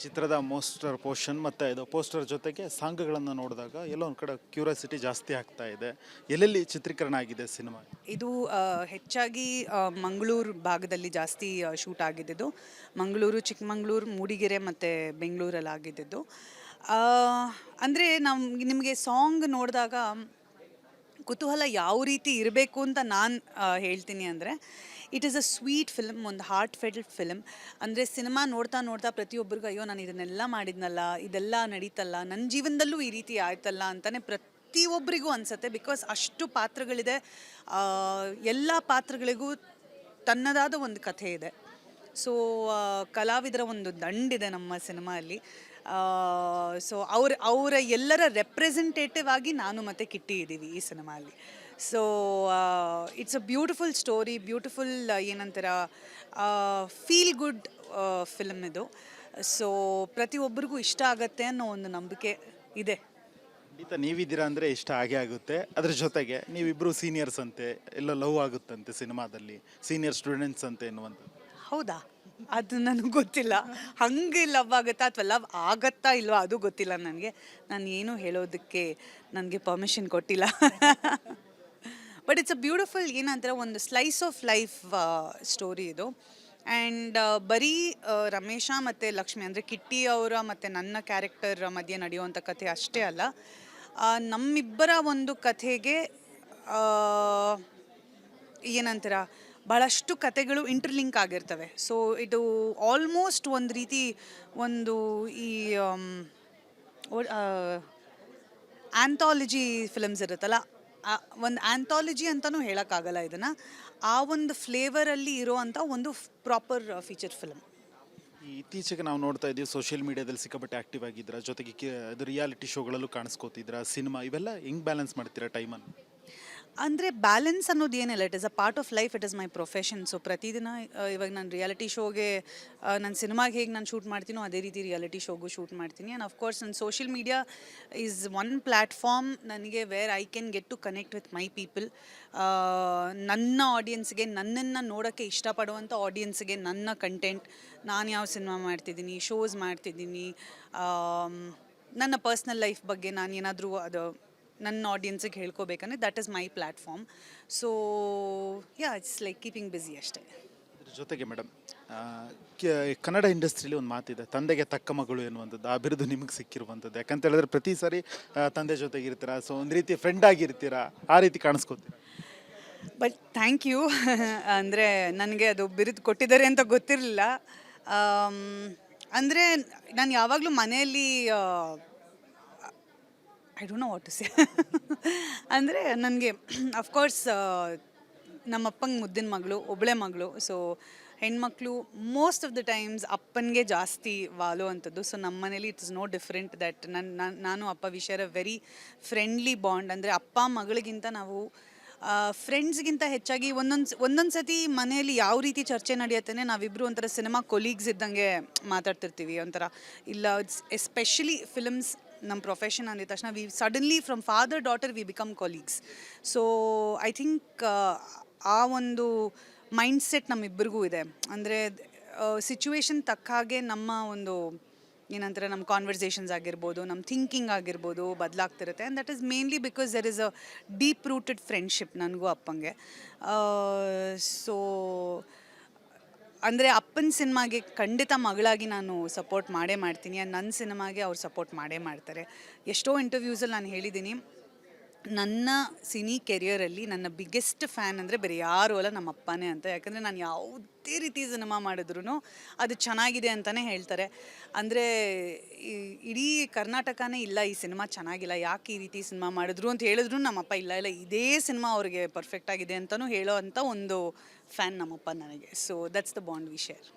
ಚಿತ್ರದ ಮೋಸ್ಟರ್ ಪೋರ್ಷನ್ ಮತ್ತು ಇದು ಪೋಸ್ಟರ್ ಜೊತೆಗೆ ಸಾಂಗ್ಗಳನ್ನು ನೋಡಿದಾಗ ಎಲ್ಲೋ ಒಂದು ಕಡೆ ಕ್ಯೂರಿಯಾಸಿಟಿ ಜಾಸ್ತಿ ಆಗ್ತಾ ಇದೆ. ಎಲ್ಲೆಲ್ಲಿ ಚಿತ್ರೀಕರಣ ಆಗಿದೆ ಸಿನಿಮಾ? ಇದು ಹೆಚ್ಚಾಗಿ ಮಂಗಳೂರು ಭಾಗದಲ್ಲಿ ಜಾಸ್ತಿ ಶೂಟ್ ಆಗಿದ್ದಿದ್ದು. ಮಂಗಳೂರು, ಚಿಕ್ಕಮಂಗ್ಳೂರು, ಮೂಡಿಗೆರೆ ಮತ್ತು ಬೆಂಗಳೂರಲ್ಲಿ ಆಗಿದ್ದಿದ್ದು. ಅಂದರೆ ನಿಮಗೆ ಸಾಂಗ್ ನೋಡಿದಾಗ ಕುತೂಹಲ ಯಾವ ರೀತಿ ಇರಬೇಕು ಅಂತ ನಾನು ಹೇಳ್ತೀನಿ ಅಂದರೆ, it is a sweet film, ಒಂದು ಹಾರ್ಟ್ ಫೆಲ್ಟ್ ಫಿಲ್ಮ್. ಅಂದರೆ ಸಿನಿಮಾ ನೋಡ್ತಾ ನೋಡ್ತಾ ಪ್ರತಿಯೊಬ್ಬರಿಗೂ ಅಯ್ಯೋ ನಾನು ಇದನ್ನೆಲ್ಲ ಮಾಡಿದ್ನಲ್ಲ, ಇದೆಲ್ಲ ನಡೀತಲ್ಲ, ನನ್ನ ಜೀವನದಲ್ಲೂ ಈ ರೀತಿ ಆಯ್ತಲ್ಲ ಅಂತಲೇ ಪ್ರತಿಯೊಬ್ಬರಿಗೂ ಅನಿಸುತ್ತೆ. ಬಿಕಾಸ್ ಅಷ್ಟು ಪಾತ್ರಗಳಿದೆ, ಎಲ್ಲ ಪಾತ್ರಗಳಿಗೂ ತನ್ನದಾದ ಒಂದು ಕಥೆ ಇದೆ. ಸೊ ಕಲಾವಿದರ ಒಂದು ದಂಡಿದೆ ನಮ್ಮ ಸಿನಿಮಾಲ್ಲಿ. ಸೊ ಅವರ ಎಲ್ಲರ ರೆಪ್ರೆಸೆಂಟೇಟಿವ್ ಆಗಿ ನಾನು ಮತ್ತು ಕಿಟ್ಟಿ ಇದ್ದೀವಿ ಈ ಸಿನಿಮಾಲಿ. So it's a beautiful story, beautiful ಏನಂತೀರ, ಫೀಲ್ ಗುಡ್ ಫಿಲ್ಮ್ ಇದು. ಸೊ ಪ್ರತಿಯೊಬ್ಬರಿಗೂ ಇಷ್ಟ ಆಗತ್ತೆ ಅನ್ನೋ ಒಂದು ನಂಬಿಕೆ ಇದೆ. ಖಂಡಿತ ನೀವಿದ್ದೀರಾ ಅಂದರೆ ಇಷ್ಟ ಆಗೇ ಆಗುತ್ತೆ. ಅದ್ರ ಜೊತೆಗೆ ನೀವಿಬ್ಬರು ಸೀನಿಯರ್ಸ್ ಅಂತೆ, ಎಲ್ಲ ಲವ್ ಆಗುತ್ತಂತೆ ಸಿನಿಮಾದಲ್ಲಿ, ಸೀನಿಯರ್ ಸ್ಟೂಡೆಂಟ್ಸ್ ಅಂತೆ ಎನ್ನುವಂಥದ್ದು. ಹೌದಾ? ಅದು ನನಗೆ ಗೊತ್ತಿಲ್ಲ. ಹಂಗೆ ಲವ್ ಆಗುತ್ತಾ ಅಥವಾ ಲವ್ ಆಗತ್ತಾ ಇಲ್ವಾ ಅದು ಗೊತ್ತಿಲ್ಲ ನನಗೆ. ನಾನು ಏನೂ ಹೇಳೋದಕ್ಕೆ ನನಗೆ ಪರ್ಮಿಷನ್ ಕೊಟ್ಟಿಲ್ಲ. ಬಟ್ ಇಟ್ಸ್ ಅ ಬ್ಯೂಟಿಫುಲ್ ಏನಂತಾರೆ, ಒಂದು ಸ್ಲೈಸ್ ಆಫ್ ಲೈಫ್ ಸ್ಟೋರಿ ಇದು. ಆ್ಯಂಡ್ ಬರೀ ರಮೇಶ ಮತ್ತು ಲಕ್ಷ್ಮಿ ಅಂದರೆ ಕಿಟ್ಟಿ ಅವರ ಮತ್ತು ನನ್ನ ಕ್ಯಾರೆಕ್ಟರ್ ಮಧ್ಯೆ ನಡೆಯುವಂಥ ಕಥೆ ಅಷ್ಟೇ ಅಲ್ಲ, ನಮ್ಮಿಬ್ಬರ ಒಂದು ಕಥೆಗೆ ಏನಂತೀರ, ಭಾಳಷ್ಟು ಕತೆಗಳು ಇಂಟರ್ಲಿಂಕ್ ಆಗಿರ್ತವೆ. ಸೊ ಇದು ಆಲ್ಮೋಸ್ಟ್ ಒಂದು ರೀತಿ ಒಂದು ಈ ಆ್ಯಂಥಾಲಜಿ ಫಿಲಮ್ಸ್ ಇರುತ್ತಲ್ಲ, ಒಂದು ಆ್ಯಂಥಾಲಜಿ ಅಂತಲೂ ಹೇಳೋಕ್ಕಾಗಲ್ಲ ಇದನ್ನು. ಆ ಒಂದು ಫ್ಲೇವರಲ್ಲಿ ಇರೋವಂಥ ಒಂದು ಪ್ರಾಪರ್ ಫೀಚರ್ ಫಿಲಮ್. ಇತ್ತೀಚೆಗೆ ನಾವು ನೋಡ್ತಾ ಇದ್ದೀವಿ ಸೋಷಿಯಲ್ ಮೀಡಿಯಾದಲ್ಲಿ ಸಿಕ್ಕಾಪಟ್ಟೆ ಆ್ಯಕ್ಟಿವ್ ಆಗಿದ್ದೀರಾ, ಜೊತೆಗೆ ಅದು ರಿಯಾಲಿಟಿ ಶೋಗಳಲ್ಲೂ ಕಾಣಿಸ್ಕೋತಿದ್ದೀರಾ, ಸಿನಿಮಾ ಇವೆಲ್ಲ ಹೆಂಗೆ ಬ್ಯಾಲೆನ್ಸ್ ಮಾಡ್ತೀರಾ ಟೈಮನ್ನು? ಅಂದರೆ ಬ್ಯಾಲೆನ್ಸ್ ಅನ್ನೋದು ಏನಿಲ್ಲ, it is a part of life, it is my profession. So ಪ್ರತಿದಿನ ಇವಾಗ ನಾನು ರಿಯಾಲಿಟಿ ಶೋಗೆ, ನನ್ನ ಸಿನಿಮಾಗೆ ಹೇಗೆ ನಾನು ಶೂಟ್ ಮಾಡ್ತೀನೋ ಅದೇ ರೀತಿ ರಿಯಾಲಿಟಿ ಶೋಗೂ ಶೂಟ್ ಮಾಡ್ತೀನಿ. ಆ್ಯಂಡ್ ಅಫ್ಕೋರ್ಸ್ ನನ್ನ social media is one platform ನನಗೆ where I can get to connect with my people. ನನ್ನ ಆಡಿಯನ್ಸ್ಗೆ, ನನ್ನನ್ನು ನೋಡೋಕ್ಕೆ ಇಷ್ಟಪಡುವಂಥ ಆಡಿಯನ್ಸ್ಗೆ ನನ್ನ ಕಂಟೆಂಟ್, ನಾನು ಯಾವ ಸಿನಿಮಾ ಮಾಡ್ತಿದ್ದೀನಿ, ಶೋಸ್ ಮಾಡ್ತಿದ್ದೀನಿ, ನನ್ನ ಪರ್ಸ್ನಲ್ ಲೈಫ್ ಬಗ್ಗೆ ನಾನು ಏನಾದರೂ ಅದು ನನ್ನ ಆಡಿಯನ್ಸಿಗೆ ಹೇಳ್ಕೋಬೇಕಂದ್ರೆ that is my platform. So ya, it's like keeping busy ಅಷ್ಟೇ. ಇದ್ರ ಜೊತೆಗೆ ಮೇಡಮ್, ಕನ್ನಡ ಇಂಡಸ್ಟ್ರಿಲಿ ಒಂದು ಮಾತಿದೆ, ತಂದೆಗೆ ತಕ್ಕ ಮಗಳು ಎನ್ನುವಂಥದ್ದು. ಆ ಬಿರುದು ನಿಮಗೆ ಸಿಕ್ಕಿರುವಂಥದ್ದು. ಯಾಕಂತ ಹೇಳಿದ್ರೆ ಪ್ರತಿ ಸಾರಿ ತಂದೆ ಜೊತೆಗೆ ಇರ್ತೀರಾ, ಸೊ ಒಂದು ರೀತಿ ಫ್ರೆಂಡ್ ಆಗಿರ್ತೀರಾ, ಆ ರೀತಿ ಕಾಣಿಸ್ಕೋತೀರಾ. But thank you. ಅಂದರೆ ನನಗೆ ಅದು ಬಿರುದು ಕೊಟ್ಟಿದ್ದಾರೆ ಅಂತ ಗೊತ್ತಿರಲಿಲ್ಲ. ಅಂದರೆ ನಾನು ಯಾವಾಗಲೂ ಮನೆಯಲ್ಲಿ I don't know what to say. ಅಂದರೆ ನನಗೆ ಅಫ್ಕೋರ್ಸ್ ನಮ್ಮಪ್ಪಂಗೆ ಮುದ್ದಿನ ಮಗಳು, ಒಬ್ಬಳೇ ಮಗಳು. ಸೊ ಹೆಣ್ಮಕ್ಳು ಮೋಸ್ಟ್ ಆಫ್ ದ ಟೈಮ್ಸ್ ಅಪ್ಪನಿಗೆ ಜಾಸ್ತಿ ವಾಲುವಂಥದ್ದು. ಸೊ ನಮ್ಮ ಮನೇಲಿ ಇಟ್ಸ್ ನೋ ಡಿಫ್ರೆಂಟ್ ದಟ್ ನಾನು ಅಪ್ಪ V share a very friendly bond. ಅಂದರೆ ಅಪ್ಪ ಮಗಳಿಗಿಂತ ನಾವು ಫ್ರೆಂಡ್ಸ್ಗಿಂತ ಹೆಚ್ಚಾಗಿ ಒಂದೊಂದು ಸತಿ ಮನೆಯಲ್ಲಿ ಯಾವ ರೀತಿ ಚರ್ಚೆ ನಡೆಯುತ್ತೆ, ನಾವಿಬ್ಬರು ಒಂಥರ ಸಿನಿಮಾ ಕೊಲೀಗ್ಸ್ ಇದ್ದಂಗೆ ಮಾತಾಡ್ತಿರ್ತೀವಿ ಒಂಥರ. ಇಲ್ಲ ಎಸ್ಪೆಷಲಿ ಫಿಲಮ್ಸ್ ನಮ್ಮ ಪ್ರೊಫೆಷನ್ ಅಂದಿದ ತಕ್ಷಣ suddenly from father daughter we become colleagues. So I think ಆ ಒಂದು ಮೈಂಡ್ಸೆಟ್ ನಮ್ಮಿಬ್ಬರಿಗೂ ಇದೆ. ಅಂದರೆ ಸಿಚುವೇಶನ್ ತಕ್ಕ ಹಾಗೆ ನಮ್ಮ ಒಂದು ಏನಂತಾರೆ, ನಮ್ಮ ಕಾನ್ವರ್ಸೇಷನ್ಸ್ ಆಗಿರ್ಬೋದು, ನಮ್ಮ ಥಿಂಕಿಂಗ್ ಆಗಿರ್ಬೋದು ಬದಲಾಗ್ತಿರುತ್ತೆ. And that is mainly because there is a deep rooted friendship ನನಗೂ ಅಪ್ಪಂಗೆ. ಸೊ ಅಂದರೆ ಅಪ್ಪನ ಸಿನಿಮಾಗೆ ಖಂಡಿತ ಮಗಳಾಗಿ ನಾನು ಸಪೋರ್ಟ್ ಮಾಡೇ ಮಾಡ್ತೀನಿ. ಆ್ಯಂಡ್ ನನ್ನ ಸಿನಿಮಾಗೆ ಅವ್ರು ಸಪೋರ್ಟ್ ಮಾಡೇ ಮಾಡ್ತಾರೆ. ಎಷ್ಟೋ ಇಂಟರ್ವ್ಯೂಸಲ್ಲಿ ನಾನು ಹೇಳಿದ್ದೀನಿ, ನನ್ನ ಸಿನಿ ಕೆರಿಯರಲ್ಲಿ ನನ್ನ ಬಿಗ್ಗೆಸ್ಟ್ ಫ್ಯಾನ್ ಅಂದರೆ ಬೇರೆ ಯಾರೂ ಅಲ್ಲ, ನಮ್ಮ ಅಪ್ಪನೇ ಅಂತ. ಯಾಕಂದರೆ ನಾನು ಯಾವುದೇ ರೀತಿ ಸಿನಿಮಾ ಮಾಡಿದ್ರು ಅದು ಚೆನ್ನಾಗಿದೆ ಅಂತಲೇ ಹೇಳ್ತಾರೆ. ಅಂದರೆ ಇಡೀ ಕರ್ನಾಟಕನೇ ಇಲ್ಲ ಈ ಸಿನಿಮಾ ಚೆನ್ನಾಗಿಲ್ಲ, ಯಾಕೆ ಈ ರೀತಿ ಸಿನಿಮಾ ಮಾಡಿದ್ರು ಅಂತ ಹೇಳಿದ್ರು ನಮ್ಮಪ್ಪ ಇಲ್ಲ ಇದೇ ಸಿನಿಮಾ ಅವ್ರಿಗೆ ಪರ್ಫೆಕ್ಟ್ ಆಗಿದೆ ಅಂತಲೂ ಹೇಳೋ ಅಂಥ ಒಂದು ಫ್ಯಾನ್ ನಮ್ಮಪ್ಪ ನನಗೆ. So that's the bond V share.